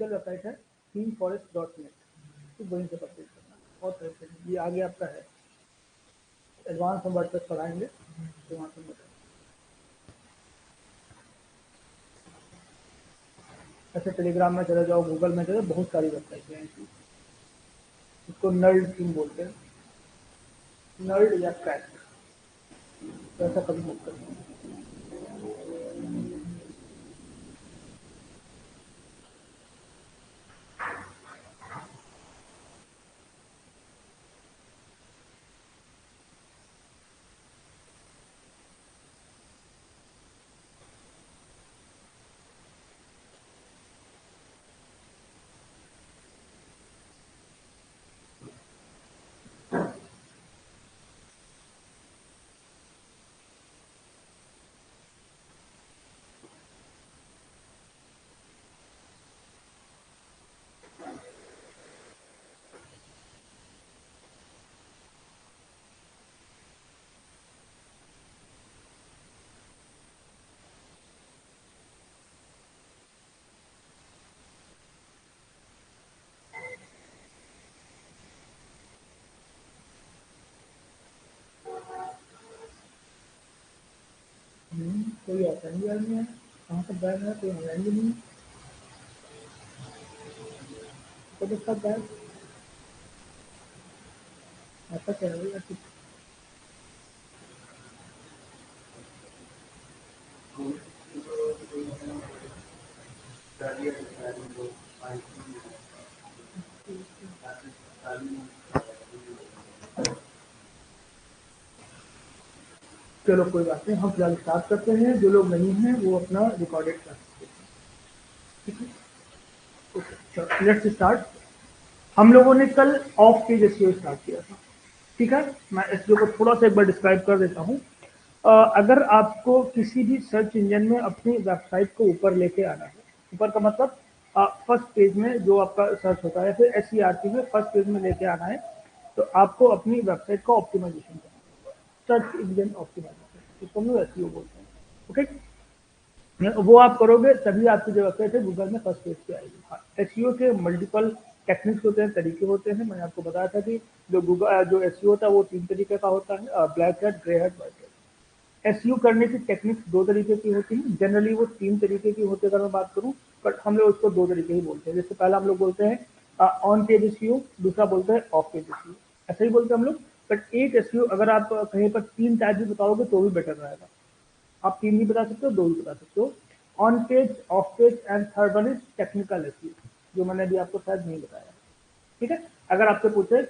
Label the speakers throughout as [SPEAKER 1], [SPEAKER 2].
[SPEAKER 1] Official website है themeforest.net, तो वहीं से परचेज करना। बहुत तरह से ये आगे आपका है, एडवांस हम वर्डप्रेस पढ़ाएंगे तो वहाँ से बताएंगे। ऐसे टेलीग्राम में चले जाओ, गूगल में चले जाओ, बहुत सारी वेबसाइटें हैं ऐसी। इसको नर्ड थीम बोलते हैं, नर्ड या क्रैक, तो ऐसा कभी मत करना। कोई ऑफलाइन भी नहीं है, कहाँ पर बैन है, कोई ऑनलाइन भी नहीं है, तो उसका बैन ऐसा क्या है या कुछ। चलो कोई बात नहीं, हम फिलहाल स्टार्ट करते हैं। जो लोग नहीं हैं वो अपना रिकॉर्डेड कर सकते हैं, ठीक है। चलो लेट्स स्टार्ट। हम लोगों ने कल ऑफ पेज एसईओ स्टार्ट किया था, ठीक है। मैं एसईओ को थोड़ा सा एक बार डिस्क्राइब कर देता हूँ। अगर आपको किसी भी सर्च इंजन में अपनी वेबसाइट को ऊपर लेके आना है, ऊपर का मतलब फर्स्ट पेज में जो आपका सर्च होता है, फिर एसईआरटी में फर्स्ट पेज में लेके आना है, तो आपको अपनी वेबसाइट का ऑप्टिमाइजेशन करना है, सर्च इंजन ऑप्टिमाइजेशन, जिसको हम लोग एसईओ बोलते हैं, ओके। वो आप करोगे तभी आपकी जो वेबसाइट है गूगल में फर्स्ट पेज पे आएगी। हाँ, एसईओ के मल्टीपल टेक्निक्स होते हैं, तरीके होते हैं। मैंने आपको बताया था कि जो गूगल जो एसईओ होता है वो 3 तरीके का होता है, black hat, grey hat, white hat. SEO करने की टेक्निक्स 2 तरीके की होती हैं, जनरली वो 3 तरीके की होती है अगर मैं बात करूं, बट हम लोग उसको 2 तरीके ही बोलते हैं। जैसे पहला हम लोग बोलते हैं ऑन पेज एसईओ, दूसरा बोलते हैं ऑफ पेज एसईओ, ऐसा ही बोलते हैं हम लोग। बट एक एसईओ अगर आप कहीं पर 3 टाइप भी बताओगे तो भी बेटर रहेगा। आप 3 भी बता सकते हो, 2 भी बता सकते हो। On page, of page and third one is technical SEO, जो मैंने अभी आपको शायद नहीं बताया, ठीक है। अगर आपसे पूछे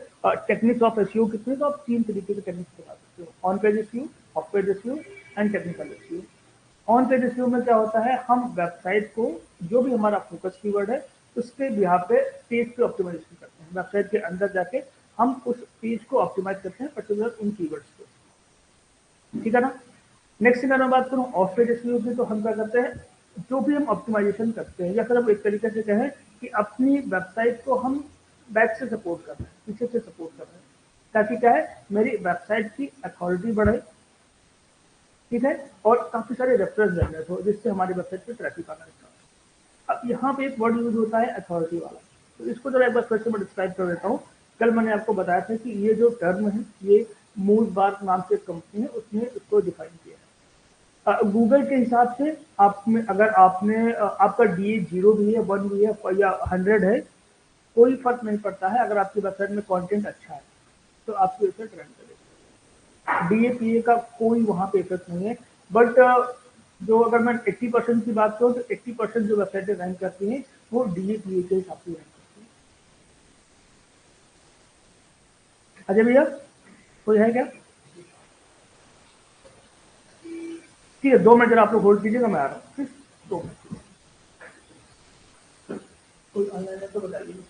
[SPEAKER 1] टेक्निक्स ऑफ एसईओ कितने, तो आप 3 तरीके के टेक्निक्स बता सकते हो, on page SEO, of page SEO and technical SEO. On page SEO में क्या होता है, हम वेबसाइट को जो भी हमारा फोकस कीवर्ड है उसके बिहाफ पे पेज पे ऑप्टिमाइजेशन करते हैं। वेबसाइट के अंदर जाके हम उस पेज को ऑप्टिमाइज करते हैं पर्टिकुलर उन कीवर्ड्स पे, ठीक है ना। नेक्स्ट अगर मैं बात करूं ऑफ पेज एसईओ की, तो हम क्या करते हैं, जो भी हम ऑप्टिमाइजेशन करते हैं, या फिर हम एक तरीके से कहें कि अपनी वेबसाइट को हम बैक से सपोर्ट कर रहे हैं, पीछे से सपोर्ट कर रहे हैं, ताकि क्या है, मेरी वेबसाइट की अथॉरिटी बढ़े, ठीक है, और काफी सारे रेफरेंस जनरेट हो, जिससे हमारी वेबसाइट पे ट्रैफिक आना स्टार्ट हो। अब यहाँ पे एक वर्ड यूज होता है अथॉरिटी वाला, तो इसको जरा एक बार फिर से मैं डिस्क्राइब कर देता हूँ। कल मैंने आपको बताया था कि ये जो टर्म है, ये मूव बार नाम से एक कंपनी है, उसने इसको डिफाइन किया है। गूगल के हिसाब से आप में अगर आपने आपका डी 0 भी है, 1 भी है या 100 है, कोई फर्क नहीं पड़ता है। अगर आपकी वेबसाइट में कंटेंट अच्छा है तो आपकी वेबसाइट रन करेगी। डीएपीए का कोई वहां पे इफेक्ट नहीं है। बट जो अगर मैं 80% की बात करूँ, तो 80% जो वेबसाइटें रैंक करती हैं वो डीएपीए के हिसाब से रैंक करती हैं। अजय भैया कोई है क्या? ठीक है, 2 मिनट जरा आप लोग होल्ड कीजिएगा, मैं आ रहा हूँ, ठीक? 2 मिनट। कोई ऑनलाइन है तो बताइए।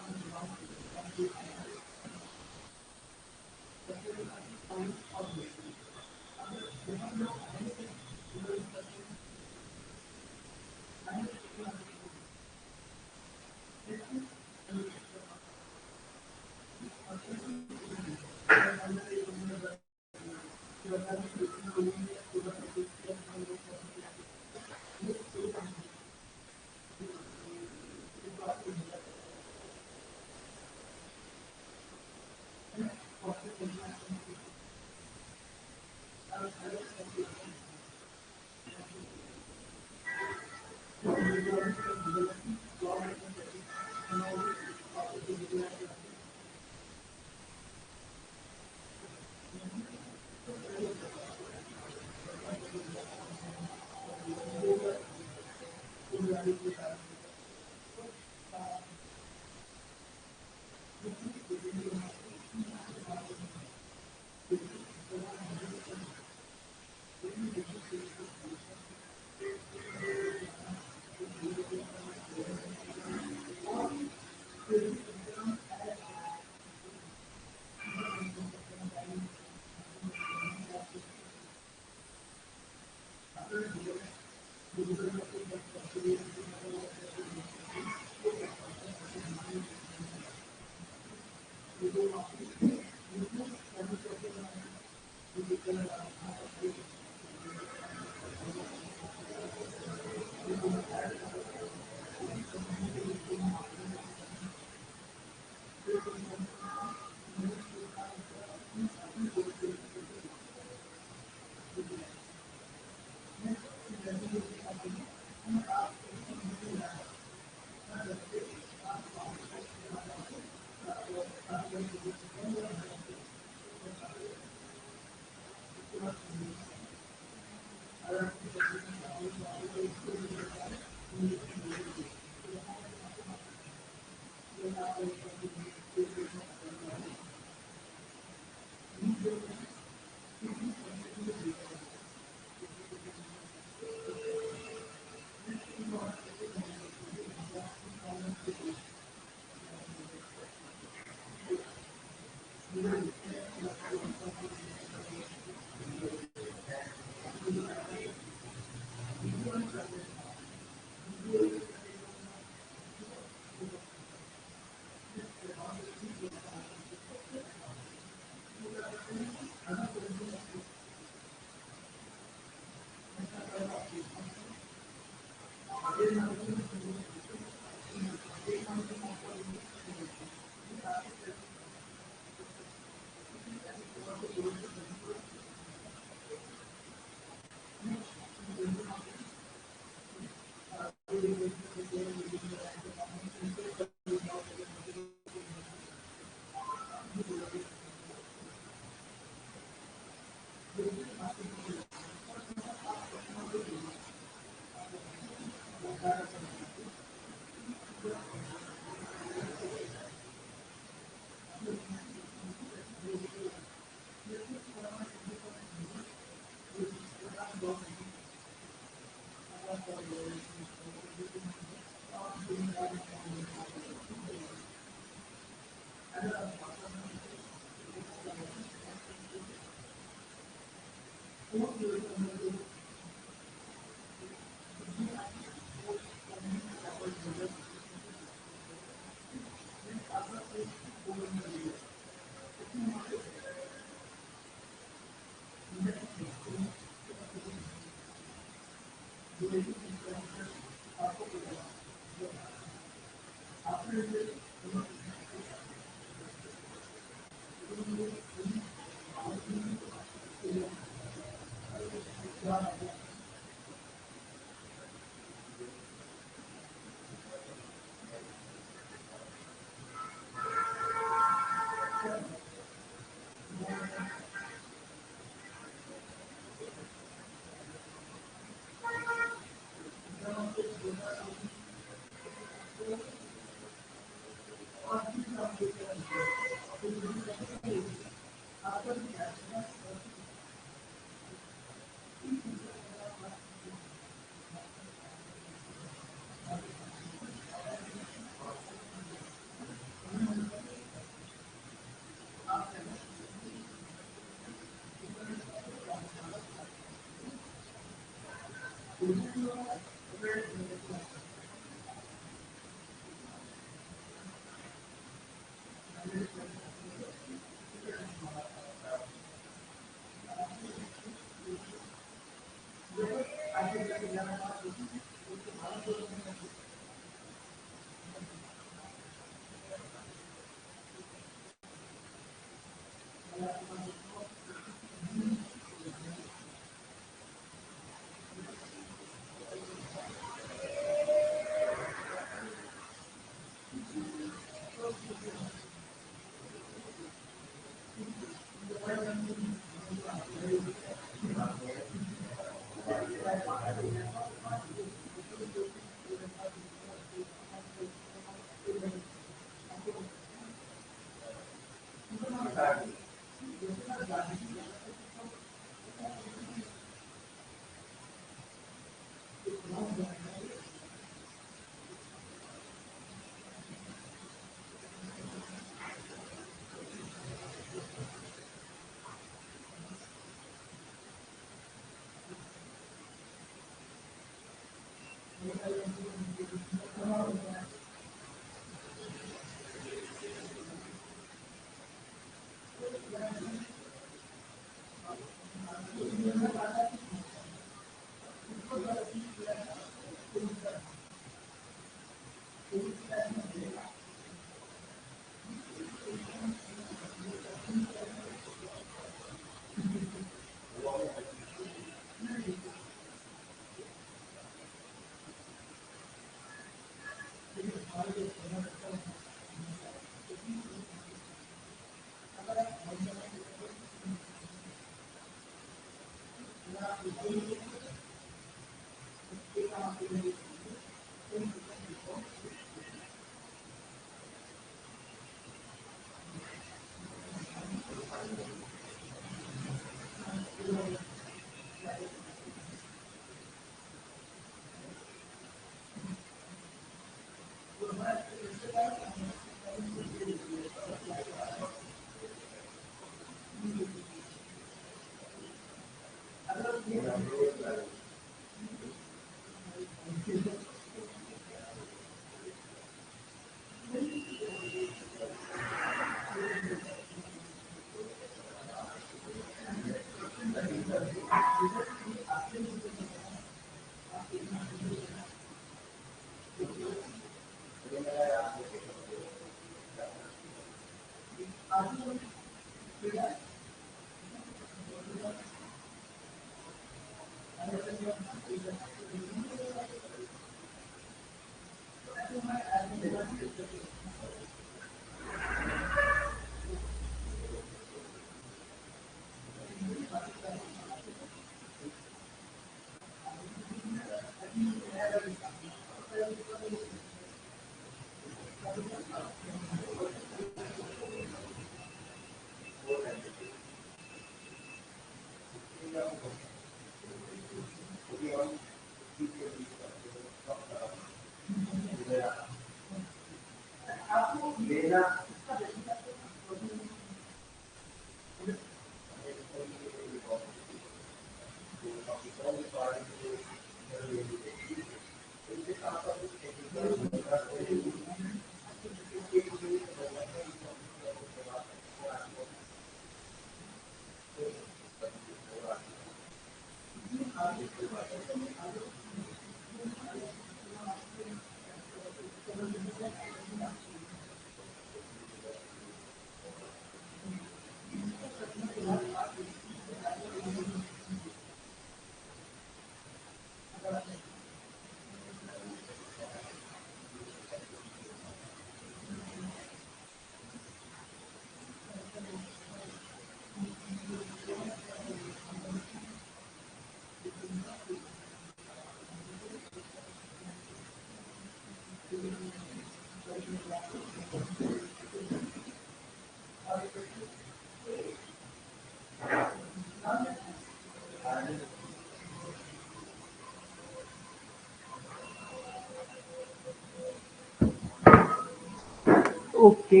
[SPEAKER 1] ओके,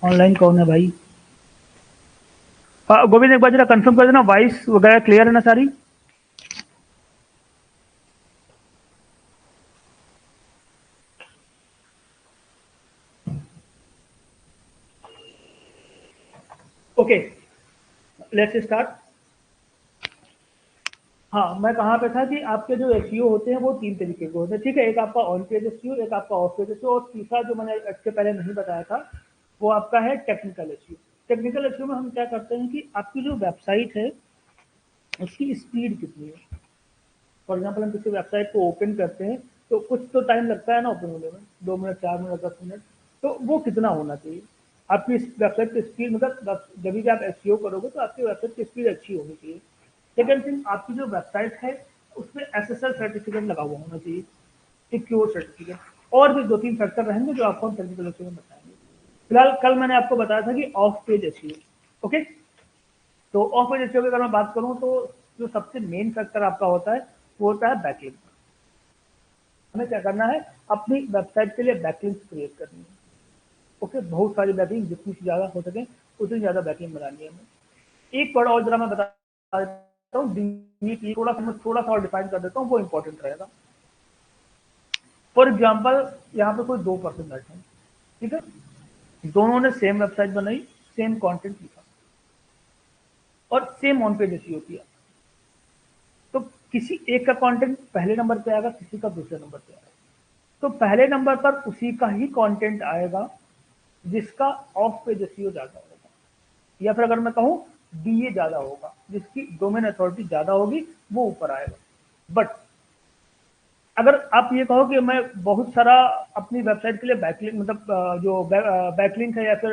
[SPEAKER 1] ऑनलाइन कौन है भाई? गोविंद एक बार जरा कंफर्म कर देना, वॉइस वगैरह क्लियर है ना सारी? Okay, let's start. हाँ, मैं कहाँ पे था कि आपके जो एसईओ होते हैं वो तीन तरीके के होते हैं, ठीक है। एक आपका ऑन पेज एसईओ, एक आपका ऑफ पेज एसईओ, और तीसरा जो मैंने इसके पहले नहीं बताया था वो आपका है टेक्निकल एसईओ। टेक्निकल एसईओ में हम क्या करते हैं कि आपकी जो वेबसाइट है उसकी स्पीड कितनी है। फॉर एग्जाम्पल हम किसी वेबसाइट को ओपन करते हैं तो कुछ तो टाइम लगता है ना ओपन होने में, 2 मिनट, 4 मिनट, 10 मिनट। तो वो कितना होना चाहिए? आपकी इस वेबसाइट की स्पीड, मतलब जब भी आप एसईओ करोगे तो आपकी वेबसाइट की स्पीड अच्छी होनी चाहिए। सेकंड थिंग, आपकी जो वेबसाइट है उसमें एसएसएल सर्टिफिकेट लगा हुआ होना चाहिए, सिक्योर सर्टिफिकेट। और भी 2-3 फैक्टर रहेंगे जो आपको हम टेक्निकल में बताएंगे। फिलहाल कल मैंने आपको बताया था कि ऑफ पेज एसईओ। ओके, तो ऑफ पेज एसईओ की अगर मैं बात करूं तो जो सबसे मेन फैक्टर आपका होता है वो होता है बैकलिंक। हमें क्या करना है, अपनी वेबसाइट के लिए बैकलिंक क्रिएट करनी है। ओके, बहुत सारी बैकलिंक, जितनी ज्यादा हो सके उतनी ज्यादा बैकलिंक बनानी है हमें। एक वर्ड और जरा मैं बता देता हूँ, डीईपी, थोड़ा सा और डिफाइन कर देता हूँ, वो इंपॉर्टेंट रहेगा। फॉर एग्जाम्पल, यहाँ पे कोई 2 पर्सन बैठे हैं, ठीक है, दोनों ने सेम वेबसाइट बनाई, सेम कंटेंट लिखा और सेम ऑन पेज एसईओ किया। तो किसी एक का कंटेंट पहले नंबर पे आएगा, किसी का दूसरे नंबर पे आएगा। तो पहले नंबर पर उसी का ही कंटेंट आएगा जिसका ऑफ पेज एसईओ ज्यादा होगा, या फिर अगर मैं कहूं डीए ज्यादा होगा, जिसकी डोमेन अथॉरिटी ज्यादा होगी वो ऊपर आएगा। बट अगर आप ये कहो कि मैं बहुत सारा अपनी वेबसाइट के लिए बैकलिंक, मतलब जो बैकलिंक है या फिर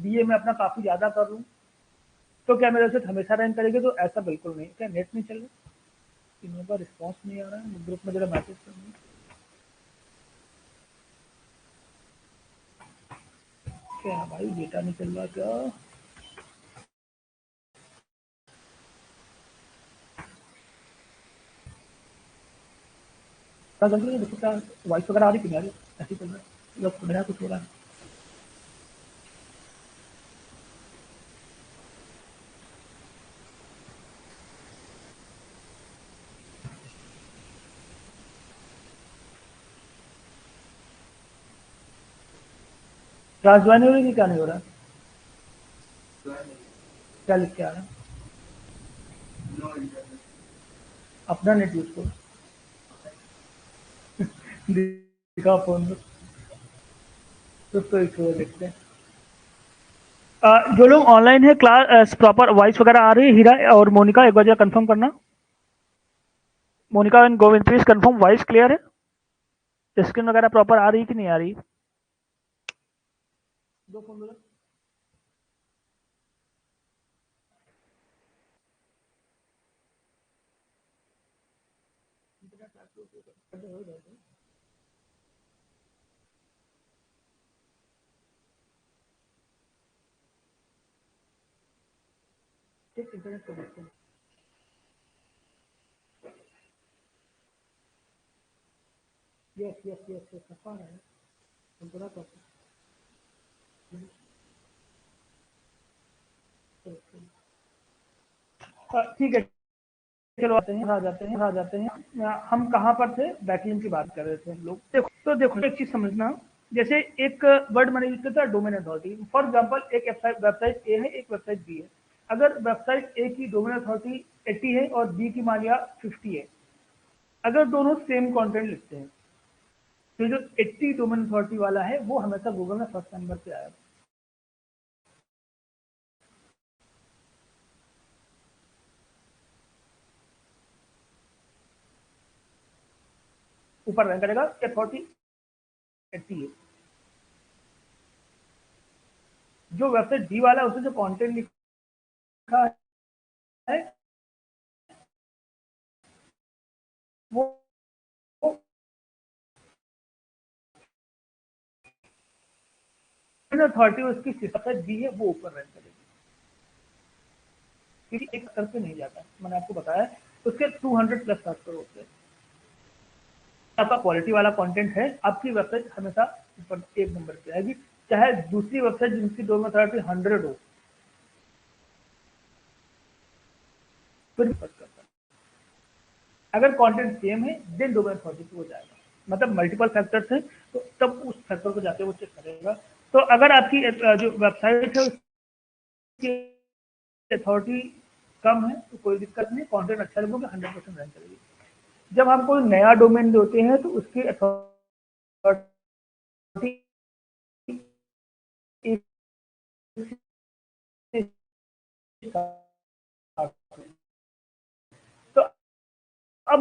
[SPEAKER 1] डीए में अपना काफी ज्यादा कर लूं, तो क्या मेरे वेबसाइट हमेशा रैंक करेगी? तो ऐसा बिल्कुल नहीं। क्या नेट नहीं चल रहा? इन का रिस्पॉन्स नहीं आ रहा है, ग्रुप में जरा मैसेज करना। क्या भाई, डेटा नहीं चल रहा क्या? क्या चल रही है? देखो क्या वॉइस वगैरह आ रही कि नहीं आ रही? ऐसे चल रहा है, लोग मेरा कुछ हो रहा है। राजवानी हो रही कि क्या नहीं हो रहा है? क्या लिख के आ रहा है? अपना नेट यूज करो, दिखा फोन में, तो इशू है, देखते हैं। जो लोग ऑनलाइन है, क्लास प्रॉपर वॉइस वगैरह आ रही है? हीरा और मोनिका एक बार जरा कंफर्म करना। Monica and Govind please confirm, voice clear है? स्क्रीन वगैरह प्रॉपर आ रही कि नहीं आ रही? दो फोन दो। ठीक, इंटरनेट को देखते हैं। यस यस यस यस, आ रहा है, हम पूरा करते हैं। ठीक है, चलो आ जाते हैं। हम कहाँ पर थे? बैकलिंक की बात कर रहे थे हम लोग। देखो एक चीज समझना, जैसे एक वर्ड मैंने यूज किया था डोमेन अथॉरिटी। फॉर एग्जांपल एक वेबसाइट ए है, एक वेबसाइट बी है। अगर वेबसाइट ए की डोमेन अथॉरिटी 80 है और बी की मान लिया 50 है, अगर दोनों सेम कंटेंट लिखते हैं तो जो 80 डोमेन अथॉरिटी वाला है वो हमेशा गूगल में फर्स्ट नंबर पे आएगा। ऊपर रैंक करेगा, अथॉरिटी 80 है। जो वेबसाइट बी वाला है उसने जो कंटेंट लिखा है वो अथॉरिटी उसकी वेबसाइट बी है वो ऊपर रैंक करेगी, क्योंकि एक स्तर पे नहीं जाता। मैंने आपको बताया उसके 200 प्लस फैक्टर होते हैं। आपका क्वालिटी वाला कंटेंट है, आपकी वेबसाइट हमेशा ऊपर एक नंबर पे आएगी, चाहे दूसरी वेबसाइट जिनकी डोमेन अथॉरिटी 100 हो, फिर भी फर्क करता है। अगर कंटेंट सेम है देन डोमेन अथॉरिटी पे हो जाएगा। मतलब मल्टीपल फैक्टर्स हैं, तो तब उस फैक्टर को जाके वो चेक करेगा। तो अगर आपकी जो वेबसाइट है उसकी अथॉरिटी कम है तो कोई दिक्कत नहीं, कंटेंट अच्छा लगेगा, 100% रैंक करेगी। जब हम कोई नया डोमेन देते हैं तो उसकी अथॉरिटी तो अब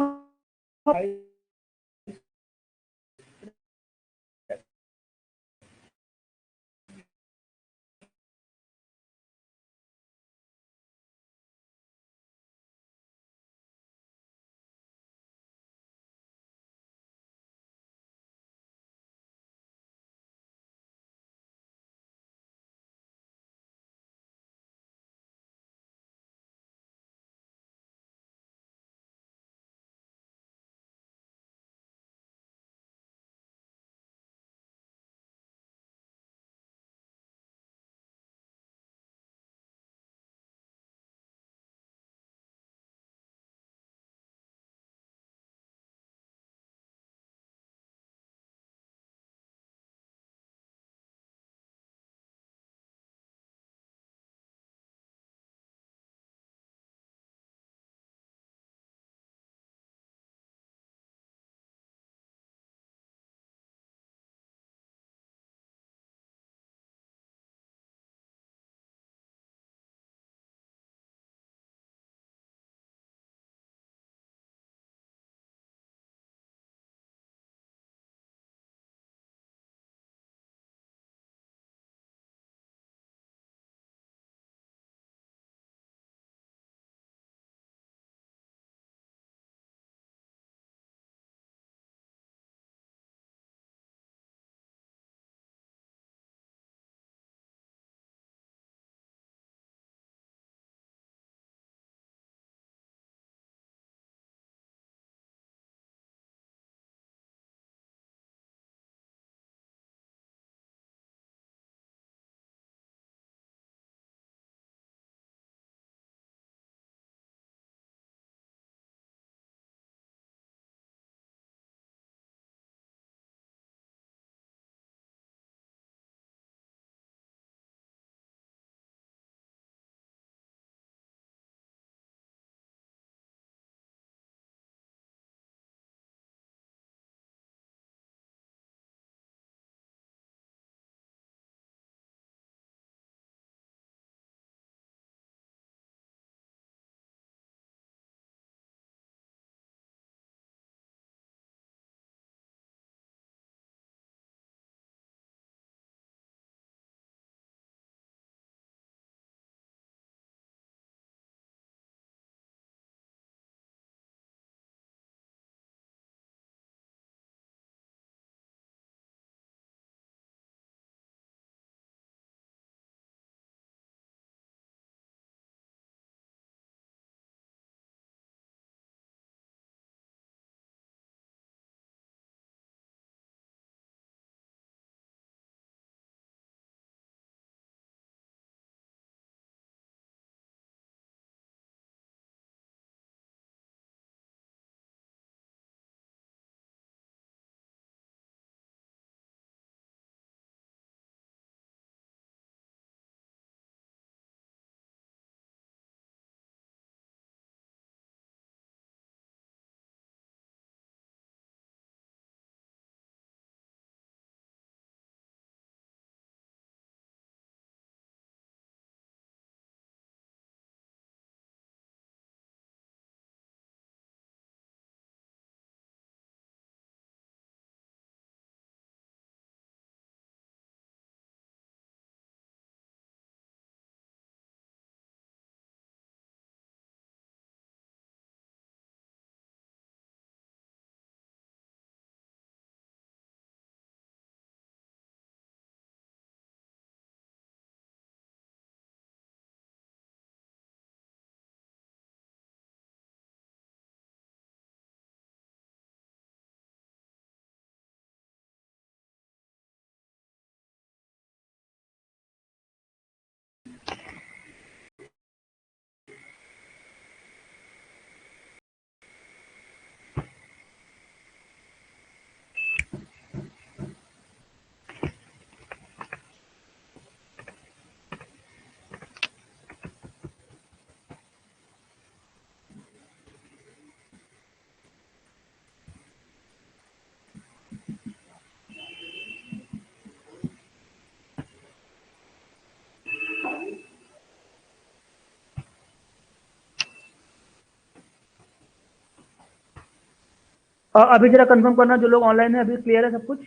[SPEAKER 1] अभी जरा कंफर्म करना जो लोग ऑनलाइन है, अभी क्लियर है सब कुछ?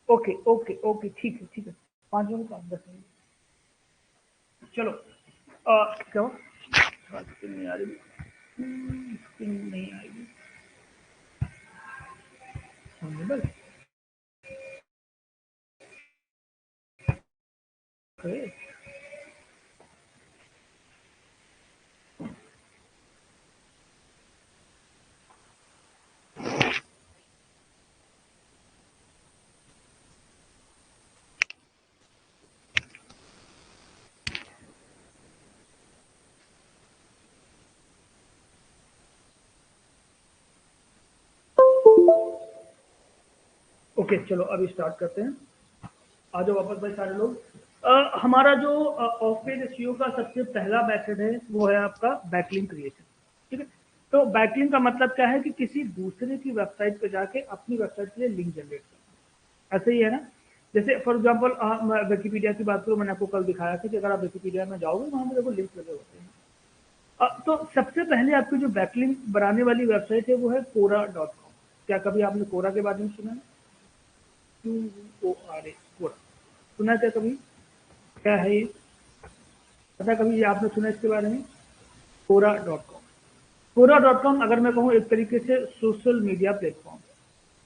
[SPEAKER 1] ओके ओके ओके, ठीक है ठीक है। 5 मिनट 10 मिनट, चलो। क्या हुआ? स्क्रीन नहीं आ रही, स्क्रीन नहीं आएगी। बस ओके। ओके चलो अभी स्टार्ट करते हैं। आ जाओ वापस भाई सारे लोग। हमारा जो ऑफ पेज एसईओ का सबसे पहला मेथड है वो है आपका बैकलिंक क्रिएशन। ठीक है, तो बैकलिंक का मतलब क्या है कि किसी दूसरे की वेबसाइट पे जाके अपनी वेबसाइट के लिए लिंक जनरेट करना। ऐसे ही है ना? जैसे फॉर एग्जांपल मैं विकिपीडिया की बात करूँ, मैंने आपको कल दिखाया था कि अगर आप विकिपीडिया में जाओगे वहां पर देखो लिंक लगे होते हैं। तो सबसे पहले आपकी जो बैकलिंक बनाने वाली वेबसाइट है वो है कोरा.com। क्या कभी आपने कोरा के बारे में सुना है? QORA, कोरा सुना क्या कभी? क्या है ये? पता कभी ये आपने सुना इसके बारे में? कोरा.com। कोरा.com अगर मैं कहूँ एक तरीके से सोशल मीडिया प्लेटफॉर्म,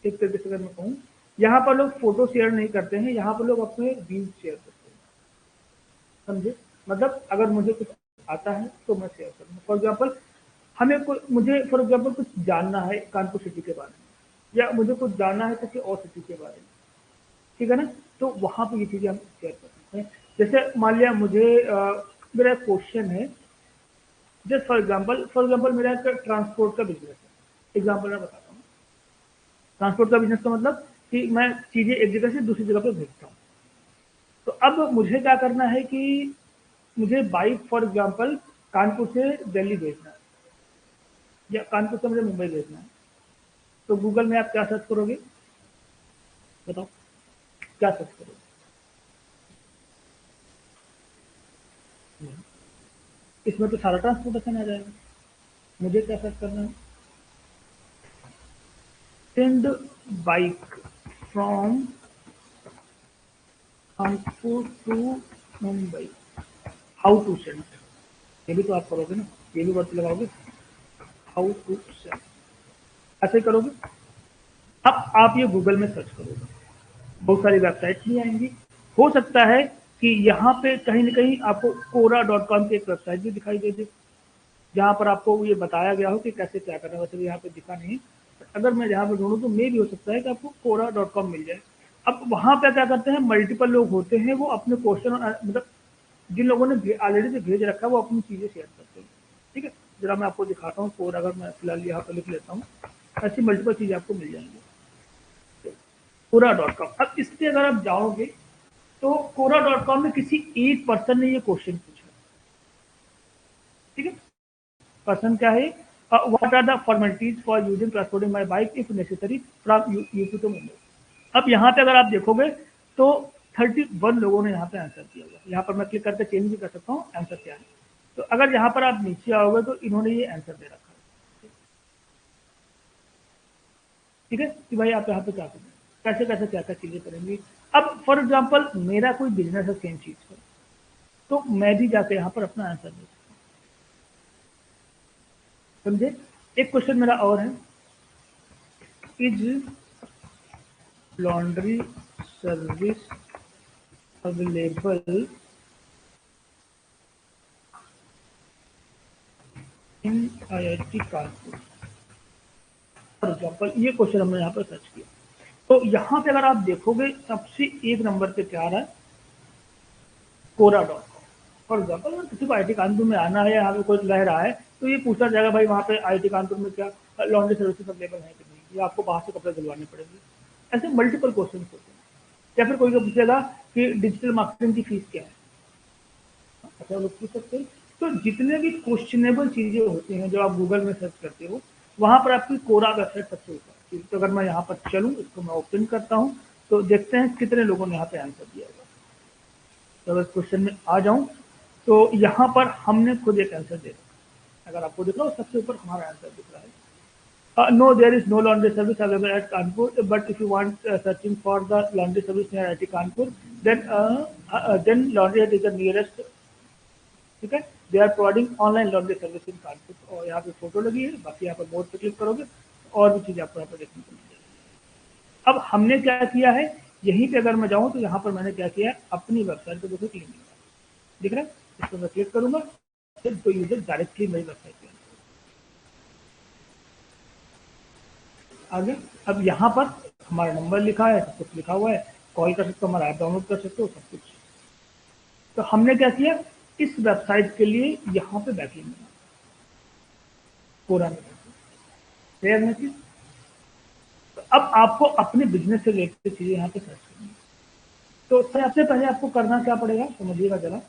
[SPEAKER 1] एक तरीके से अगर मैं कहूँ, यहाँ पर लोग फोटो शेयर नहीं करते हैं, यहाँ पर लोग अपने व्यूज शेयर करते हैं। समझे? मतलब अगर मुझे कुछ आता है तो मैं शेयर करूँ। फॉर एग्जाम्पल मुझे फॉर एग्जाम्पल कुछ जानना है कानपुर सिटी के बारे में, या मुझे कुछ जानना है किसी और सिटी के बारे में, ठीक है ना? तो वहां पे ये चीजें हम शेयर कर सकते हैं। जैसे मान लिया मुझे मेरा क्वेश्चन है, जस्ट फॉर एग्जाम्पल मेरा एक ट्रांसपोर्ट का बिजनेस है। एग्जाम्पल मैं बताता हूँ। ट्रांसपोर्ट का बिजनेस का मतलब कि मैं चीजें एक जगह से दूसरी जगह पे भेजता हूँ। तो अब मुझे क्या करना है कि मुझे बाइक फॉर एग्जाम्पल कानपुर से दिल्ली भेजना है, या कानपुर से मुझे मुंबई भेजना है। तो गूगल में आप क्या सर्च करोगे? बताओ, क्या सर्च करोगे? इसमें तो सारा ट्रांसपोर्टेशन आ जाएगा। मुझे क्या सर्च करना है? Send bike from Kanpur to Mumbai, how to send. ये भी तो आप करोगे ना, ये भी वर्ड लगाओगे, हाउ टू सेंड, ऐसे ही करोगे। अब आप ये गूगल में सर्च करोगे, बहुत सारी वेबसाइट भी आएंगी। हो सकता है कि यहाँ पे कहीं ना कहीं आपको कोरा.com की एक वेबसाइट भी दिखाई दे दे, जहाँ पर आपको ये बताया गया हो कि कैसे क्या करना है। वैसे भी यहाँ पे दिखा नहीं, अगर मैं यहाँ पे ढूंढूं तो मे भी हो सकता है कि आपको कोरा.com मिल जाए। अब वहां पे क्या करते हैं, मल्टीपल लोग होते हैं, वो अपने क्वेश्चन मतलब जिन लोगों ने ऑलरेडी से भेज रखा है वो अपनी चीजें शेयर करते हैं। ठीक है, जरा मैं आपको दिखाता हूँ कोड, अगर मैं फिलहाल यहाँ पर लिख लेता हूँ, ऐसी मल्टीपल चीजें आपको मिल जाएंगी। कोरा.com, अब इस पे अगर आप जाओगे तो कोरा.com में किसी एक पर्सन ने ये क्वेश्चन पूछा। ठीक है, पर्सन क्या है? What are the formalities for using transporting my bike if necessary from UP to Mumbai. अब यहाँ पे अगर आप देखोगे तो 31 लोगों ने यहाँ पे आंसर किया हुआ है। यहाँ पर मैं क्लिक करके चेंज भी कर सकता हूँ आंसर क्या है। तो अगर यहाँ पर आप नीचे आओगे तो इन्होंने ये आंसर दे रखा है। ठीक है कि भाई आप यहाँ पे क्या करेंगे, कैसे कैसे क्या क्या चीजें करेंगी। अब फॉर एग्जाम्पल मेरा कोई बिजनेस है सेम चीज पर, तो मैं भी जाके यहाँ पर अपना आंसर दे सकता हूँ। समझे? एक क्वेश्चन मेरा और है, is laundry service available in IIT Kanpur. For example ये क्वेश्चन हमने यहाँ पर सर्च किया, तो यहाँ पे अगर आप देखोगे सबसे एक नंबर पे क्या आ रहा है? कोरा.com। फॉर एग्जाम्पल अगर किसी को IIT कानपुर में आना है या यहाँ पे कोई रह रहा है तो ये पूछा जाएगा भाई वहाँ पे IIT कानपुर में क्या लॉन्ड्री सर्विसेज अवेलेबल है कि नहीं, या आपको बाहर से कपड़े दिलवाने पड़ेंगे। ऐसे मल्टीपल क्वेश्चन होते हैं। या फिर कोई पूछेगा कि डिजिटल मार्केटिंग की फीस क्या है, अच्छा लोग पूछ सकते हैं। तो जितने भी क्वेश्चनेबल चीजें होती हैं जो आप गूगल में सर्च करते हो, वहां पर आपकी कोरा वेबसाइट सबसे ऊपर है। तो अगर मैं यहाँ पर चलूँ, इसको मैं ओपन करता हूँ, तो देखते हैं कितने लोगों ने यहाँ पे आंसर दिया होगा। तो अगर क्वेश्चन में आ जाऊं तो यहाँ पर हमने खुद एक आंसर दे रखा है। अगर आपको दिख रहा हो सबसे ऊपर हमारा आंसर दिख रहा है। No, there is no laundry service available at Kanpur. But if you want searching for the laundry service near IIT Kanpur, then laundry hut is the nearest. ठीक है, they are providing online laundry service in Kanpur. और यहाँ पे photo लगी है, बाकी यहाँ पर मोर पे क्लिक करोगे और भी चीजें आपको यहाँ पर देखने को मिल जाएगी। अब हमने क्या किया है, यहीं पे अगर मैं जाऊँ तो यहाँ पर मैंने क्या किया है, अपनी वेबसाइट पे देखो क्लिक दिख रहा है, इस पर मैं क्लिक करूंगा तो यूजर डायरेक्टली मेरी वेबसाइट पे आगे। अब यहाँ पर हमारा नंबर लिखा है, सब कुछ लिखा हुआ है, कॉल कर सकते हो, हमारा ऐप डाउनलोड कर सकते हो, सब कुछ। तो हमने क्या किया, इस वेबसाइट के लिए यहाँ पे बैकलिंक बना पूरा क्लियर है चीज। तो अब आपको अपने बिजनेस से रिलेटेड चीजें यहाँ पे सर्च करनी है। तो सबसे पहले आपको करना क्या पड़ेगा, समझिएगा जरा।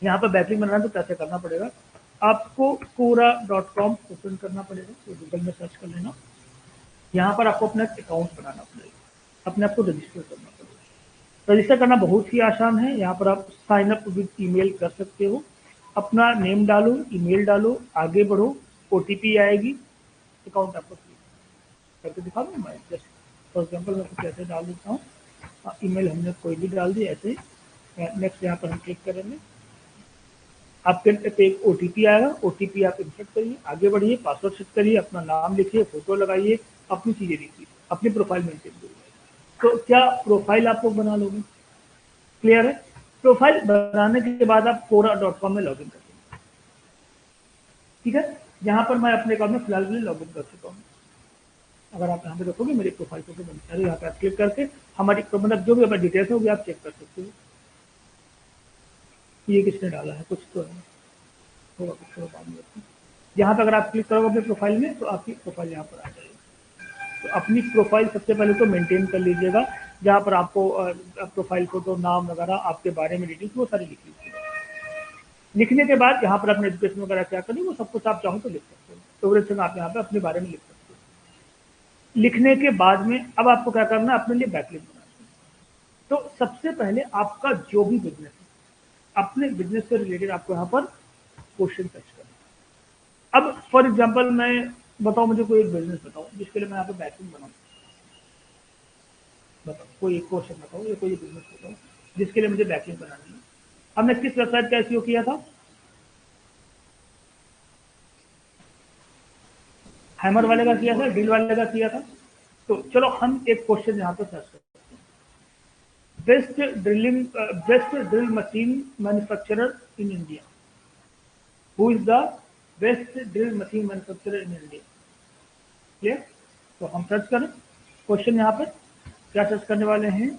[SPEAKER 1] यहाँ पर बैकलिंक बनाना तो कैसे करना पड़ेगा, आपको Quora.com ओपन करना पड़ेगा, तो गूगल में सर्च कर लेना। यहाँ पर आपको अपना अकाउंट बनाना पड़ेगा, अपने आप को रजिस्टर करना पड़ेगा। रजिस्टर करना बहुत ही आसान है, यहाँ पर आप साइन अप विद ईमेल कर सकते हो। अपना नेम डालो, ईमेल डालो, आगे बढ़ो, ओटीपी आएगी, अकाउंट आपको करके दिखा दूँ मैं। जस्ट फॉर एग्जाम्पल मैं कुछ ऐसे डाल देता हूँ, ईमेल हमने कोई भी डाल दी ऐसे। नेक्स्ट यहाँ पर हम क्लिक करेंगे, आपके पे एक ओटीपी आएगा, ओटीपी आप इंसर्ट करिए, आगे बढ़िए, पासवर्ड सेट करिए, अपना नाम लिखिए, फोटो लगाइए, अपनी चीजें लिखिए, अपनी प्रोफाइल मेंटेन करिए। तो क्या प्रोफाइल आप लोग बना लोगे, क्लियर है। प्रोफाइल बनाने के बाद आप Quora.com में लॉगिन कर देंगे, ठीक है। यहाँ पर मैं अपने अकाउंट में फिलहाल के लिए लॉगिन कर चुका हूँ। अगर आप यहाँ पे देखोगे मेरी प्रोफाइल फोटो बनती है, यहाँ पे आप क्लिक करके हमारी मतलब जो भी हमारी डिटेल्स होगी आप चेक कर सकते हो। ये किसने डाला है, कुछ तो है, थोड़ा कुछ थोड़ा बाद में। यहाँ पे अगर आप क्लिक करोगे अपने प्रोफाइल में तो आपकी प्रोफाइल यहाँ पर आ जाएगी। तो अपनी प्रोफाइल सबसे पहले तो मेंटेन कर लीजिएगा, जहाँ पर आपको प्रोफाइल फोटो, नाम वगैरह, आपके बारे में डिटेल्स वो सारी लिख लीजिएगा। लिखने के बाद यहाँ पर अपने एजुकेशन वगैरह क्या करें वो सब कुछ आप चाहो तो लिख सकते हो, एवरीथिंग आप यहाँ पे अपने बारे में लिख सकते हो। लिखने के बाद में अब आपको क्या करना है, अपने लिए बैकलिंक बनाना है। तो सबसे पहले आपका जो भी बिजनेस है, अपने बिजनेस से रिलेटेड आपको यहाँ पर क्वेश्चन सर्च करना है। अब फॉर एग्जाम्पल मैं बताऊं, मुझे कोई एक बिजनेस बताओ जिसके लिए मैं यहाँ पे बैकलिंक बनाऊं, बताओ कोई एक क्वेश्चन बताओ या कोई बिजनेस बताओ जिसके लिए मुझे बैकलिंक बनानी है। हमने किस वेबसाइट का एसईओ किया था, हैमर वाले का किया था, डील वाले का किया था। तो चलो हम एक क्वेश्चन यहाँ पे सर्च करते हैं, best drill machine manufacturer in India, who is the best drill machine manufacturer in India, clear. तो हम सर्च करें क्वेश्चन, यहाँ पर क्या सर्च करने वाले हैं,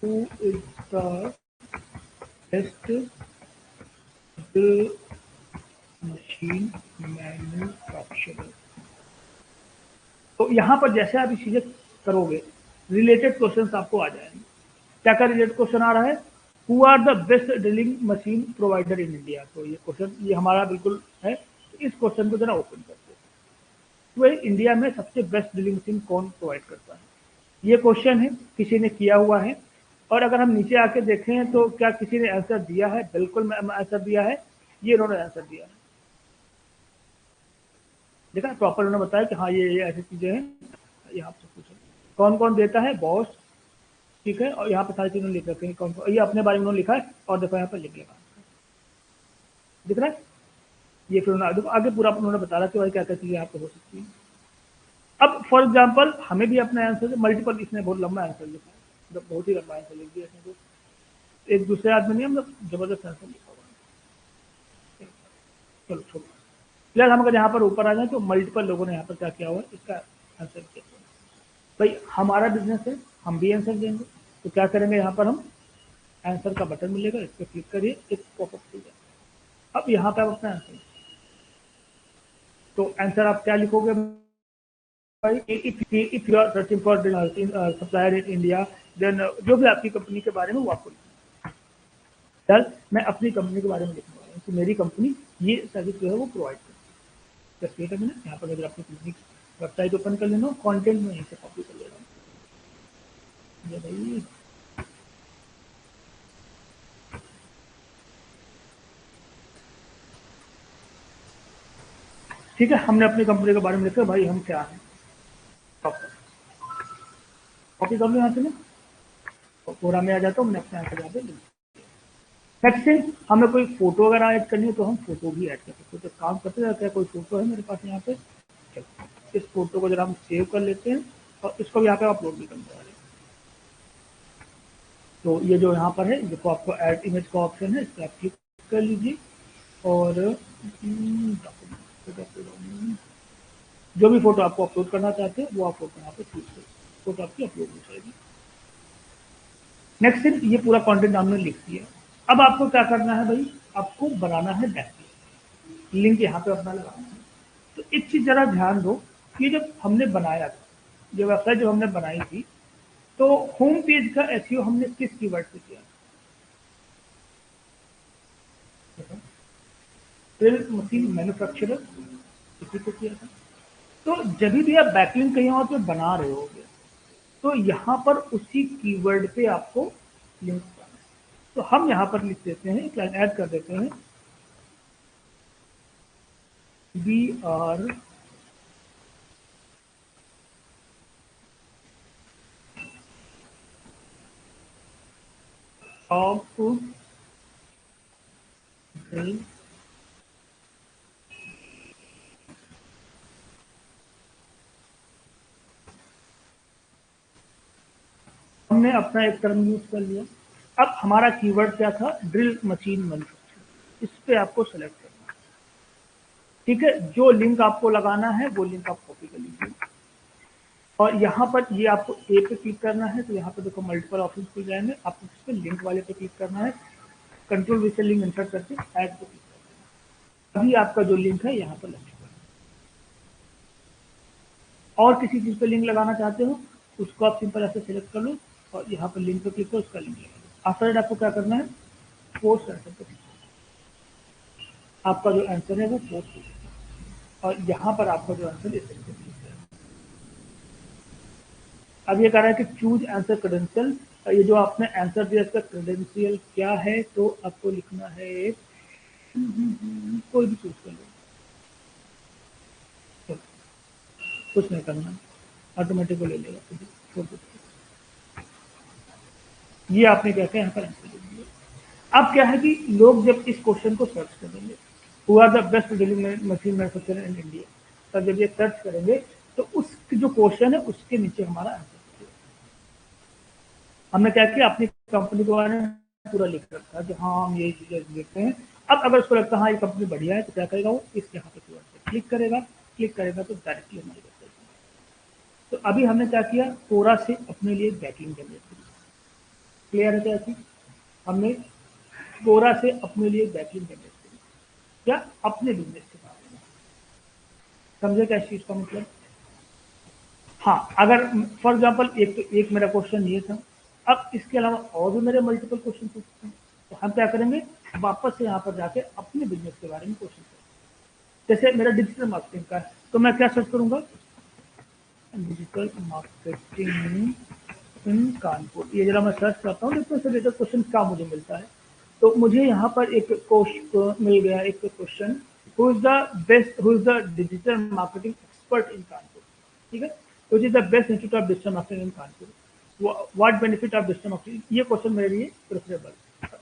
[SPEAKER 1] who is the best drill machine manufacturer. तो यहाँ पर जैसे आप ये चीजें करोगे रिलेटेड क्वेश्चन आपको आ जाएंगे। क्या क्या रिलेटेड क्वेश्चन आ रहा है, who are the best drilling machine provider in India. तो ये क्वेश्चन ये हमारा बिल्कुल है, इस क्वेश्चन को जरा ओपन करते हैं। तो इंडिया में सबसे बेस्ट ड्रिलिंग मशीन कौन प्रोवाइड करता है, ये क्वेश्चन है, किसी ने किया हुआ है। और अगर हम नीचे आके देखें तो क्या किसी ने आंसर दिया है, बिल्कुल आंसर दिया है, ये इन्होंने आंसर दिया है, देखा प्रॉपर उन्होंने बताया कि हाँ ये ऐसी चीजें हैं। यहाँ आपसे पूछो कौन कौन देता है, बॉस, ठीक है। और यहाँ पे सारी चीजें लिख रखे हैं, कौन कौन, ये अपने बारे में उन्होंने लिखा है, और देखो यहाँ पर लिख लिखा दिख रहा है। ये फिर उन्होंने देखो आगे पूरा उन्होंने बताया कि भाई क्या क्या चीजें यहाँ पे हो सकती है। अब फॉर एग्जाम्पल हमें भी अपना आंसर मल्टीपल, इसने बहुत लंबा आंसर लिखा है, मतलब बहुत ही लंबा आंसर लिख दिया इसने, तो एक दूसरे आदमी ने मतलब जबरदस्त आंसर लिखा हुआ है। चलो छोड़ो, फिलहाल हम अगर यहाँ पर ऊपर आ जाए तो मल्टीपल लोगों ने यहाँ पर क्या किया हुआ है, इसका आंसर किया हुआ है। भाई हमारा बिजनेस है, हम भी आंसर देंगे, तो क्या करेंगे, यहाँ पर हम आंसर का बटन मिलेगा, इस पर क्लिक करिए, एक पॉपअप खुल जाएगा। अब यहाँ पे आप अपना आंसर, तो आंसर आप क्या लिखोगे भाई, if you are searching for supplier in India, then जो भी आपकी कंपनी के बारे में वो आपको लिखना है। सर मैं अपनी कंपनी के बारे में लिखने वाला हूँ कि मेरी कंपनी ये सर्विस जो है वो प्रोवाइड करती है। जस्ट वेट अ मिनट, यहाँ पर अगर अपनी कंपनी वेबसाइट ओपन कर लेना, कंटेंट में यहीं से कॉपी कर ले रहा हूँ, ये भाई ठीक है, हमने अपनी कंपनी के बारे में लिखा भाई हम क्या हैं, कॉपी कर लो यहाँ से मैं, तो पूरा में आ जाता हूँ, मैंने अपने यहाँ से यहाँ पे लिख। नेक्स्ट थिंग, हमें कोई फोटो अगर ऐड करनी है तो हम फोटो भी ऐड कर सकते हैं। तो काम करते रहते हैं, कोई फोटो है मेरे पास यहाँ पे, इस फोटो को जरा हम सेव कर लेते हैं और इसको भी यहाँ पे अपलोड भी करने वाले हैं। तो ये जो यहाँ पर है, देखो आपको ऐड इमेज का ऑप्शन है, इस पर आप क्लिक कर लीजिए और जो भी फोटो आपको अपलोड करना चाहते हैं वो आप फोटो यहाँ पे क्लिक करिए, फोटो आपकी अपलोड हो जाएगी। नेक्स्ट थिंग, ये पूरा कंटेंट हमने लिख दिया। अब आपको क्या करना है भाई, आपको बनाना है बैकलिंक, लिंक यहाँ पे अपना लगाना है। तो एक चीज जरा ध्यान दो, ये जब हमने बनाया था, जो वेबसाइट जब हमने बनाई थी, तो होम पेज का एसईओ हमने किस कीवर्ड से किया? ड्रिल मशीन मैन्युफैक्चरर, इसी को किया था। तो जब भी आप बैकलिंक कहीं और पे बना रहे होगे, तो यहाँ पर उसी कीवर्ड पे आपको लिंक करना है। तो हम यहाँ पर लिख देते हैं, एक लाइन ऐड कर देते हैं, वी आर ऑफ ड्रिल हमने अपना एक टर्म यूज कर लिया। अब हमारा कीवर्ड क्या था? Drill machine manufacturer. इस पे आपको सेलेक्ट करना है, ठीक है। जो लिंक आपको लगाना है वो लिंक आप कॉपी कर लीजिए और यहाँ पर ये आपको ए पे क्लिक करना है, तो यहाँ पर देखो मल्टीपल ऑप्शन खुल जाएंगे, आपको इस पे लिंक वाले पे क्लिक करना है, कंट्रोल वी से लिंक इंसर्ट करके ऐड पे क्लिक करना है। अभी आपका जो लिंक है यहाँ पर लग चुका है। और किसी चीज पे लिंक लगाना चाहते हो, उसको आप सिंपल ऐसे सिलेक्ट कर लो और यहाँ पर लिंक पे क्लिक करो, उसका लिंक लगा लो। आफ्टर दैट आपको क्या करना है, पोस्ट आंसर पे क्लिक करना। आपका जो आंसर है वो पोस्ट हो जाएगा और यहाँ पर आपका जो आंसर इस तरीके से लिख जाएगा। अब ये कह रहा है कि चूज आंसर क्रेडेंशियल, ये जो आपने आंसर दिया इसका क्रेडेंशियल क्या है, तो आपको लिखना है कोई भी चूज कर लो, तो कुछ नहीं करना, ऑटोमेटिक को ले लेगा, छोड़ दो। ये आपने क्या किया, यहाँ पर आंसर दे दिया। अब क्या है कि लोग जब इस क्वेश्चन को सर्च करेंगे, who are the best drilling machine manufacturer in India, तब जब ये सर्च करेंगे तो उस जो क्वेश्चन है उसके नीचे हमारा आंसर। हमने क्या किया, अपनी कंपनी के बारे में पूरा लिख रखा है कि हाँ हम यही चीजें देखते हैं। अब अगर उसको लगता है हाँ ये कंपनी बढ़िया है, तो क्या करेगा, वो इस यहाँ पे क्लिक करेगा, क्लिक करेगा तो डायरेक्टली हमारी वेबसाइट। तो अभी हमने क्या किया, कोरा से अपने लिए बैकलिंक जनरेट करी। क्लियर है क्या चीज? हमने कोरा से अपने लिए बैकलिंक जनरेट करी, क्या अपने बिजनेस के बारे में। समझे क्या इस चीज का मतलब? हाँ, अगर फॉर एग्जाम्पल एक तो एक मेरा क्वेश्चन ये था, अब इसके अलावा और भी मेरे मल्टीपल क्वेश्चन हो सकते हैं, तो हम क्या करेंगे, वापस से यहाँ पर जाके अपने बिजनेस के बारे में क्वेश्चन करेंगे। जैसे मेरा डिजिटल मार्केटिंग का है, तो मैं क्या सर्च करूंगा, डिजिटल मार्केटिंग इन कानपुर। ये जरा मैं सर्च करता हूँ, इसमें से रिलेटेड क्वेश्चन क्या मुझे मिलता है। तो मुझे यहाँ पर एक क्वेश्चन मिल गया, एक question, who is the digital marketing expert in Kanpur, ठीक है, which is the best institute of digital marketing in Kanpur, what benefit of digital marketing, ये क्वेश्चन मेरे लिए प्रेफरेबल।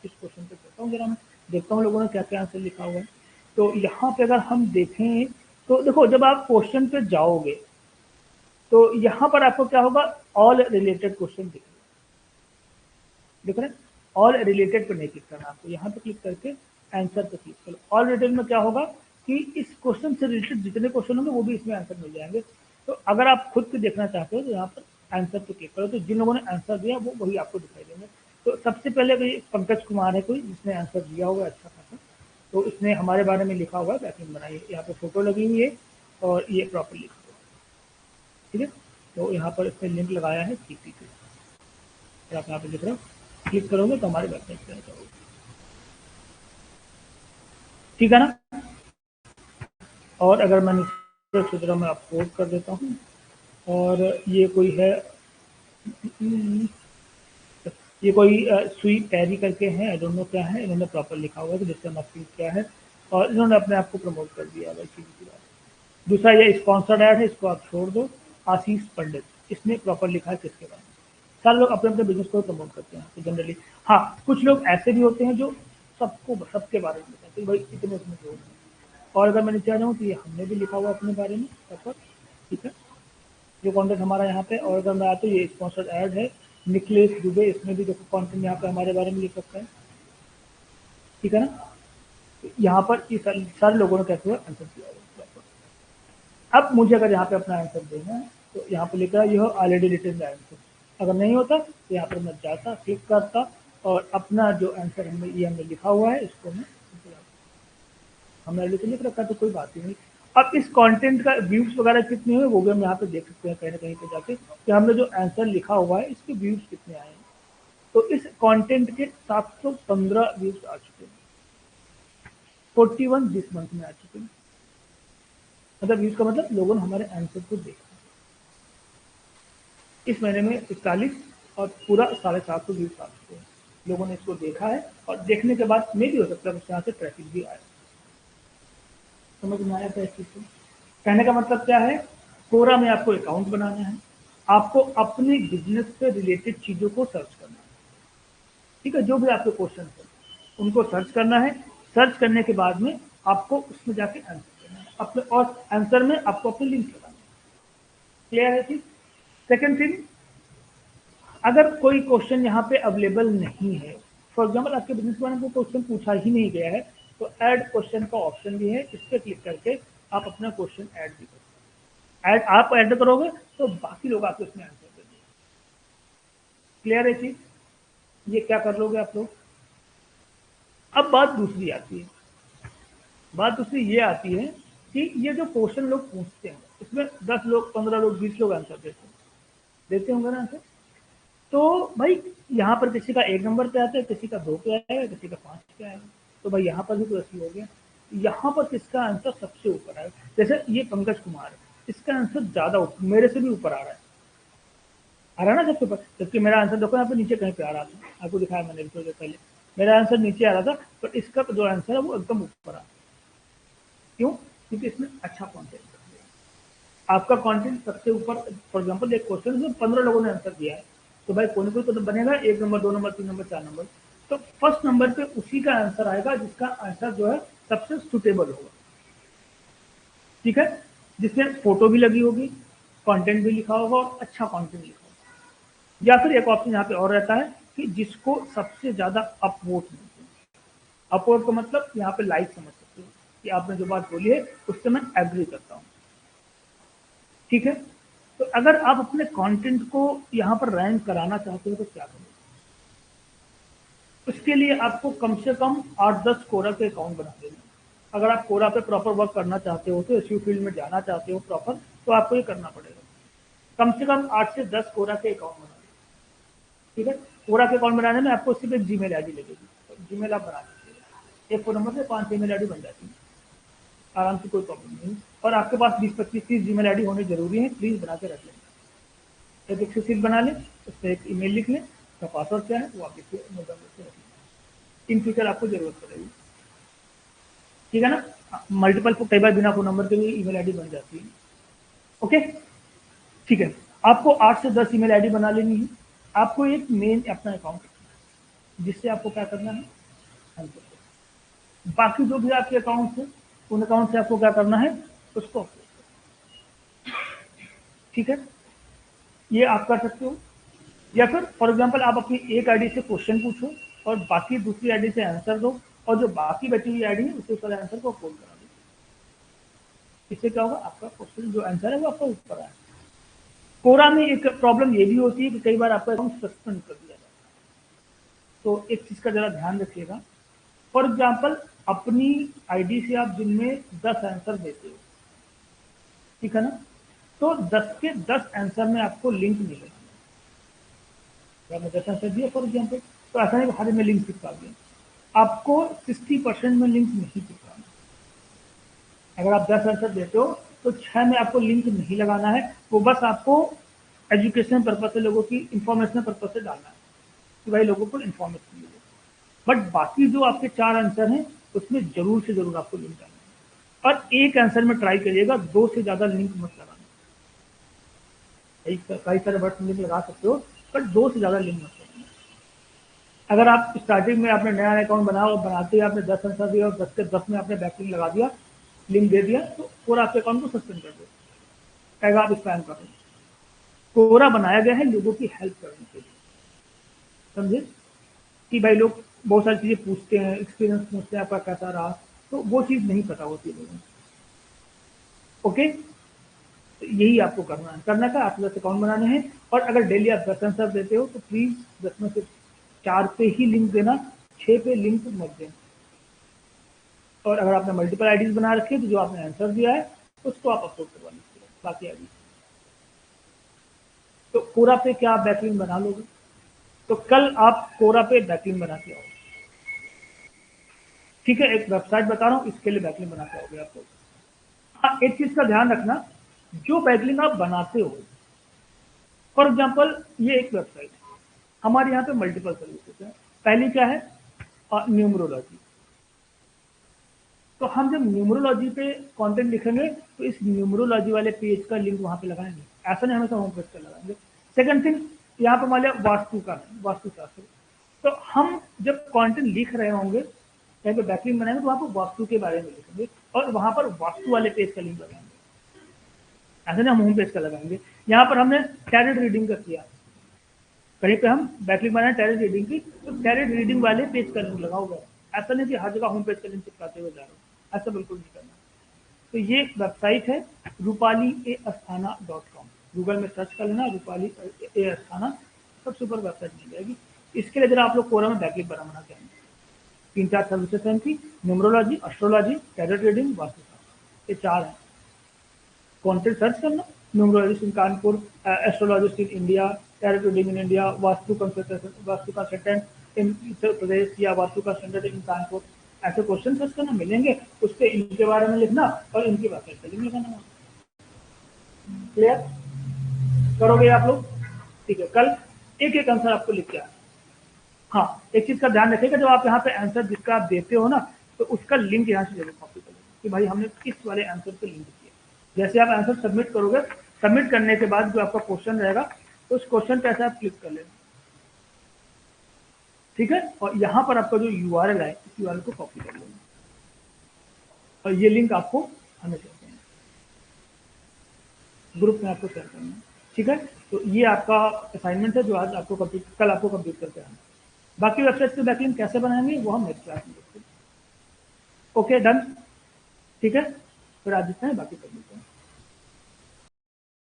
[SPEAKER 1] इस क्वेश्चन पे करता हूँ, जरा मैं देखता हूँ लोगों ने क्या क्या आंसर लिखा हुआ है। तो यहाँ पे अगर हम देखें तो देखो, जब आप क्वेश्चन पे जाओगे तो यहाँ पर आपको क्या होगा, ऑल रिलेटेड क्वेश्चन दिख रहे हैं। ऑल रिलेटेड पर नहीं क्लिक करना, आपको यहाँ पे क्लिक करके आंसर पे क्लिक करो। ऑल रिलेटेड में क्या होगा कि इस क्वेश्चन से रिलेटेड जितने क्वेश्चन होंगे वो भी इसमें आंसर मिल जाएंगे। तो अगर आप खुद के देखना चाहते हो तो यहाँ पर आंसर पे क्लिक करो, तो जिन लोगों ने आंसर दिया वो वही आपको दिखाई देंगे। तो सबसे पहले कोई पंकज कुमार है कोई, जिसने आंसर दिया होगा अच्छा खासा, तो इसने हमारे बारे में लिखा हुआ है, बैकलिंक बनाई है, यहाँ पे फोटो लगी हुई है और ये प्रॉपर लिखा हुआ है, ठीक है। तो यहाँ पर इसने लिंक लगाया है सीपी पे, आप यहाँ पे दिख रहा हो, क्लिक करोगे तो हमारे वेबसाइट पे आ जाओगे, ठीक है ना। और अगर मैं नीचे मैं अपलोड कर देता हूँ, और ये कोई है, ये कोई सुई पैरी करके है, आई डोंट नो क्या है, इन्होंने प्रॉपर लिखा हुआ है कि डिजिटल मार्केटिंग क्या है, और इन्होंने अपने आप को प्रमोट कर दिया है, सीधी सी बात। दूसरा ये स्पॉन्सर्ड ऐड है, इसको आप छोड़ दो। आशीष पंडित, इसने प्रॉपर लिखा है किसके बारे में। सारे लोग अपने अपने बिजनेस को प्रमोट करते हैं तो जनरली। हाँ, कुछ लोग ऐसे भी होते हैं जो सबके बारे में बताते हैं, भाई इतने इसमें लोग हैं। और अगर मैं नीचे आ जाऊँ तो ये हमने भी लिखा हुआ अपने बारे में प्रॉपर, ठीक है, जो कंटेंट हमारा यहाँ पे। और अगर मैं आता हूँ, ये स्पॉन्सर्ड ऐड है निखिलेश दुबे, इसमें भी देखो कंटेंट यहाँ पे हमारे बारे में लिख सकता है, ठीक है ना। यहाँ पर ये सारे लोगों ने कैसे आंसर किया है। अब मुझे अगर यहाँ पे अपना आंसर देना है तो यहाँ पे लिखा है यह ऑलरेडी रिटन आंसर। अगर नहीं होता तो यहाँ पर मैं जाता, क्लिक करता और अपना जो आंसर हमने लिखा हुआ है इसको मैं हमने ऑलरेडी लिख रखा, तो कोई बात ही नहीं। अब इस कंटेंट का व्यूज वगैरह कितने हुए वो भी हम यहाँ पे देख सकते हैं कहीं ना कहीं पे जाके कि हमने जो आंसर लिखा हुआ है इसके व्यूज कितने आए हैं। तो इस कंटेंट के 715 व्यूज आ चुके हैं, 41 दिस मंथ में आ चुके हैं। मतलब व्यूज का मतलब लोगों ने हमारे आंसर को देखा। इस महीने में 41 और पूरा 750 व्यूज आ चुके हैं। लोगों ने इसको देखा है और देखने के बाद में भी हो सकता है उसके यहाँ से ट्रैफिक भी आए। समझ में आया था इस चीज को। कहने का मतलब क्या है, कोरा में आपको अकाउंट बनाना है, आपको अपने बिजनेस से रिलेटेड चीजों को सर्च करना है, ठीक है। जो भी आपके क्वेश्चन है उनको सर्च करना है। सर्च करने के बाद में आपको उसमें जाके आंसर देना है अपने, और आंसर में आपको अपने लिंक लगाना है। क्लियर है चीज। सेकेंड थिंग, अगर कोई क्वेश्चन यहाँ पे अवेलेबल नहीं है, फॉर एग्जाम्पल आपके बिजनेस के बारे में कोई क्वेश्चन पूछा ही नहीं गया है, तो ऐड क्वेश्चन का ऑप्शन भी है, इस पर क्लिक करके आप अपना क्वेश्चन ऐड भी कर, ऐड आप ऐड करोगे तो बाकी लोग आपको इसमें आंसर देंगे। क्लियर है चीज, ये क्या कर लोगे आप लोग। अब बात दूसरी आती है, बात दूसरी ये आती है कि ये जो क्वेश्चन लोग पूछते हैं इसमें 10 लोग, 15 लोग, 20 लोग आंसर देते होंगे ना आंसर। तो भाई यहाँ पर किसी का 1 नंबर पे आता है, किसी का 2 पे आएगा, किसी का 5 पे आएगा। तो भाई यहाँ पर भी तो ऐसी हो गया, यहाँ पर किसका आंसर सबसे ऊपर आएगा। जैसे ये पंकज कुमार है, इसका आंसर ज्यादा मेरे से भी ऊपर आ रहा है, आ रहा है ना सबसे ऊपर। जबकि मेरा आंसर देखो यहाँ पे नीचे कहीं पे आ रहा था, आपको दिखाया मैंने थोड़ी देर पहले, मेरा आंसर नीचे आ रहा था, पर इसका जो आंसर है वो एकदम ऊपर आ रहा है। क्यों? क्योंकि इसमें अच्छा कॉन्टेंट, आपका कंटेंट सबसे ऊपर। फॉर एग्जांपल एक क्वेश्चन में 15 लोगों ने आंसर दिया है, तो भाई कोई ना कोई तो बनेगा 1 नंबर, 2 नंबर, 3 नंबर, 4 नंबर। तो फर्स्ट नंबर पे उसी का आंसर आएगा जिसका आंसर जो है सबसे सुटेबल होगा, ठीक है, जिसमें फोटो भी लगी होगी, कंटेंट भी लिखा होगा और अच्छा कंटेंट लिखा होगा। या फिर एक ऑप्शन यहाँ पे और रहता है कि जिसको सबसे ज्यादा अपवोट मिलते हैं। अपवोट का मतलब यहाँ पे लाइक समझ सकते हो कि आपने जो बात बोली है उससे मैं एग्री करता हूँ, ठीक है। तो अगर आप अपने कंटेंट को यहाँ पर रैंक कराना चाहते हो तो क्या करें। उसके लिए आपको कम से कम 8-10 कोरा के अकाउंट बना देना। अगर आप कोरा पे प्रॉपर वर्क करना चाहते हो, तो एसईओ फील्ड में जाना चाहते हो प्रॉपर, तो आपको ये करना पड़ेगा। कम से कम 8 से 10 कोरा के अकाउंट बना देना, ठीक है। कोरा के अकाउंट बनाने में आपको सिर्फ एक जीमेल आईडी लगेगी, तो जीमेल आप बना दीजिएगा। एक फोन नंबर से 5 ईमेल आईडी बन जाती है आराम से, कोई प्रॉब्लम नहीं। और आपके पास 20, 25, 30 जीमेल आईडी होनी जरूरी है, प्लीज बना के रख लें। एक एक्सेल शीट बना लें, उस पर एक ईमेल लिख लें, उसका पासवर्ड क्या है वो आप लिखिए, मोबाइल से रख लें। इन फ्यूचर आपको जरूरत पड़ेगी, ठीक है ना। मल्टीपल कई बार बिना फोन नंबर के भी ईमेल आईडी बन जाती है। ओके, ठीक है। आपको 8 से 10 ईमेल आईडी बना लेनी है। आपको एक मेन अपना अकाउंट, जिससे आपको क्या करना है, बाकी जो भी आपके अकाउंट है उन अकाउंट से आपको क्या करना है, उसको, ठीक है, ये आप कर सकते हो। या फिर फॉर एग्जांपल आप अपनी एक आईडी से क्वेश्चन पूछो और बाकी दूसरी आईडी से आंसर दो, और जो बाकी बची हुई आईडी है उससे सारे आंसर को कोड करा दो। इससे क्या होगा, आपका क्वेश्चन जो आंसर है वो आपका ऊपर आए। कोरा में एक प्रॉब्लम ये भी होती है कि कई बार आपका अकाउंट सस्पेंड कर दिया जाता है, तो एक चीज का जरा ध्यान रखिएगा। फॉर एग्जाम्पल अपनी आईडी से आप दिन में 10 आंसर देते हो, ठीक है ना, तो 10 के 10 आंसर में आपको लिंक मिलेगा। मैंने 10 आंसर दिया फॉर एग्जाम्पल, तो ऐसा नहीं हर में लिंक चिपका दिया, आपको 60% में लिंक नहीं चिपकाना। अगर आप 10 आंसर देते हो तो 6 में आपको लिंक नहीं लगाना है, वो बस आपको एजुकेशन पर्पज से, लोगों की इंफॉर्मेशन पर्पज से डालना है कि भाई लोगों को इन्फॉर्मेशन मिले। बट बाकी जो आपके 4 आंसर हैं उसमें जरूर से जरूर आपको लिंक डालना है। और एक आंसर में ट्राई करिएगा, 2 से ज़्यादा लिंक मत लगाना। कई सारे वर्ड लिंक लगा सकते हो, पर 2 से ज़्यादा लिंक मत लगाना। अगर आप स्टार्टिंग में आपने नया अकाउंट बनाया और बनाते ही आपने 10 आंसर दिया और 10 के 10 में आपने बैकलिंक लगा दिया, लिंक दे दिया, तो पूरा आपके अकाउंट को सस्पेंड कर दो, कहेगा आप स्पैम कर रहे हो। कोरा बनाया गया है लोगों की हेल्प करने के लिए, समझे? कि भाई लोग बहुत सारी चीज़ें पूछते हैं, एक्सपीरियंस पूछते हैं आपका कैसा रहा, तो वो चीज़ नहीं पता होती लोगों को। ओके, तो यही आपको करना है। करना का आपको 10 अकाउंट बनाने हैं, और अगर डेली आप 10 आंसर देते हो तो प्लीज 10 में से 4 पे ही लिंक देना, 6 पे लिंक मत देना। और अगर आपने मल्टीपल आईडीज बना रखे तो जो आपने आंसर दिया है उसको आप अपलोड करवा लीजिए बाकी आईडी। तो कोरा पे क्या आप बैकलिंक बना लोगे? तो कल आप कोरा पे बैकलिंक बना के आओ, ठीक है? एक वेबसाइट बता रहा हूँ, इसके लिए बैकलिंक बना के आओगे आप लोग। हाँ, एक चीज का ध्यान रखना, जो बैकलिंक आप बनाते हो, फॉर एग्जाम्पल ये एक वेबसाइट है, हमारे यहाँ पे मल्टीपल सर्विसेज है। पहली क्या है? न्यूमरोलॉजी। तो हम जब न्यूमरोलॉजी पे कंटेंट लिखेंगे तो इस न्यूमरोलॉजी वाले पेज का लिंक वहां पे लगाएंगे, ऐसा नहीं हमेशा होम पेज पे लगाएंगे। सेकंड थिंग, यहाँ पे मान लिया वास्तु का है, वास्तुशास्त्र, तो हम जब कंटेंट लिख रहे होंगे, कहीं पे बैकलिंक बनाएंगे तो वहां पर वास्तु के बारे में लिखेंगे और वहां पर वास्तु वाले पेज का लिंक लगाएंगे, ऐसे नहीं हम होम पेज का लगाएंगे। यहाँ पर हमने टैरेट रीडिंग का किया, कहीं पे हम बैकलिंक बनाए टैरेट रीडिंग की, तो टैरेट रीडिंग वाले पेज का लिंक लगाओगे। ऐसा नहीं कि हर जगह होम पेज का लिंक चिपकाते हुए जा रहे हो, ऐसा बिल्कुल नहीं करना। तो ये वेबसाइट है रूपाली ए अस्थाना .com, गूगल में सर्च कर लेना रूपाली ए अस्थाना, सबसे ऊपर वेबसाइट मिल जाएगी। इसके लिए जरा आप लोग कोरा में बैकलिंक बनाना चाहिए। 3-4 सर्विसेज हैं इनकी, numerology, astrology, tarot reading, Vastushastra, ये 4 हैं। कंटेंट सर्च करना, numerologist in Kanpur, astrologist in India, tarot reading in India, Vastu consultant in Uttar Pradesh या वास्तु कंसल्टेंट इन कानपुर, ऐसे क्वेश्चन सर्च करना, मिलेंगे, उस पर इनके बारे में लिखना और इनकी वेबसाइट पर लिंक लगाना। क्लियर? करोगे आप लोग? ठीक है, कल एक एक आंसर आपको लिख के आना। हाँ, एक चीज का ध्यान रखिएगा, जब आप यहाँ पे आंसर जिसका आप देते हो ना, तो उसका लिंक यहाँ से जरूर कॉपी करें कि भाई हमने किस वाले आंसर पे लिंक किया। जैसे आप आंसर सबमिट करोगे, सबमिट करने के बाद जो आपका क्वेश्चन रहेगा, तो उस क्वेश्चन पे ऐसे आप क्लिक कर लेना, ठीक है? और यहाँ पर आपका जो यूआरएल है, इस यूआरएल को कॉपी कर लेना और ये लिंक आपको हमें शेयर करना, ग्रुप में आपको शेयर करना है, ठीक है? तो ये आपका असाइनमेंट है जो आज आपको कंप्लीट, कल आपको कंप्लीट करके आना। बाकी वेबसाइट पे बैकलिंक कैसे बनाएंगे वो हम नेक्स्ट क्लास में देखते हैं। ओके, डन, ठीक है? फिर आज जितना है बाकी कर लेते हैं।